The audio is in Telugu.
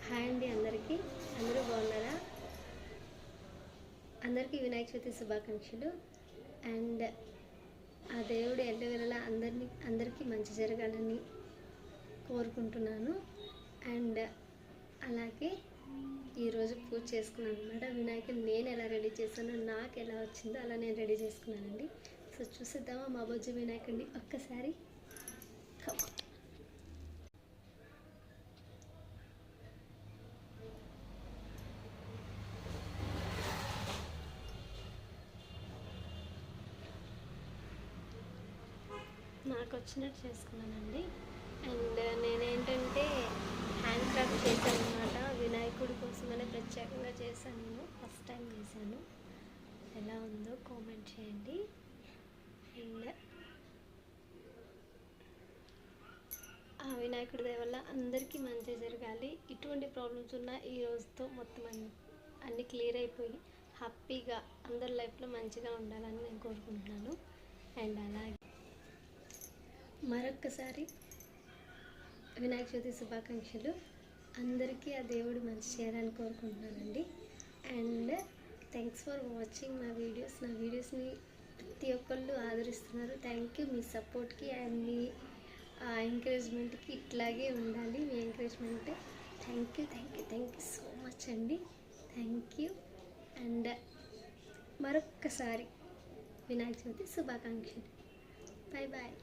హాయ్ అండి అందరికీ. అందరూ బాగున్నారా? అందరికీ వినాయక చవితి శుభాకాంక్షలు. అండ్ ఆ దేవుడు ఎల్లవేళలా అందరికీ మంచి జరగాలని కోరుకుంటున్నాను. అండ్ అలాగే ఈరోజు పూజ చేసుకున్నాను అనమాట. వినాయకుని నేను ఎలా రెడీ చేశానో, నాకు ఎలా వచ్చిందో అలా నేను రెడీ చేసుకున్నానండి. సో చూసేద్దామా మా బొజ్జు వినాయకుడిని ఒక్కసారి. నాకు వచ్చినట్టు చేసుకున్నానండి. అండ్ నేనేంటంటే హ్యాండ్ క్రాఫ్ట్ చేశాను అనమాట. వినాయకుడి కోసమనే ప్రత్యేకంగా చేశాను. నేను ఫస్ట్ టైం చేశాను. ఎలా ఉందో కామెంట్ చేయండి. అండ్ ఆ వినాయకుడి దయ వల్ల అందరికీ మంచి జరగాలి. ఇటువంటి ప్రాబ్లమ్స్ ఉన్నా ఈ రోజుతో మొత్తం అన్నీ క్లియర్ అయిపోయి హ్యాపీగా అందరి లైఫ్లో మంచిగా ఉండాలని నేను కోరుకుంటున్నాను. అండ్ అలాగే మరొక్కసారి వినాయక చవితి శుభాకాంక్షలు. అందరికీ ఆ దేవుడు మంచి చేయాలని కోరుకుంటున్నానండి. అండ్ థ్యాంక్స్ ఫర్ వాచింగ్ నా వీడియోస్ని ప్రతి ఒక్కళ్ళు ఆదరిస్తున్నారు. థ్యాంక్ యూ మీ సపోర్ట్కి అండ్ మీ ఎంకరేజ్మెంట్కి. ఇట్లాగే ఉండాలి మీ encouragement. Thank you so much అండి. Thank you. అండ్ మరొక్కసారి వినాయక చవితి శుభాకాంక్షలు. Bye bye.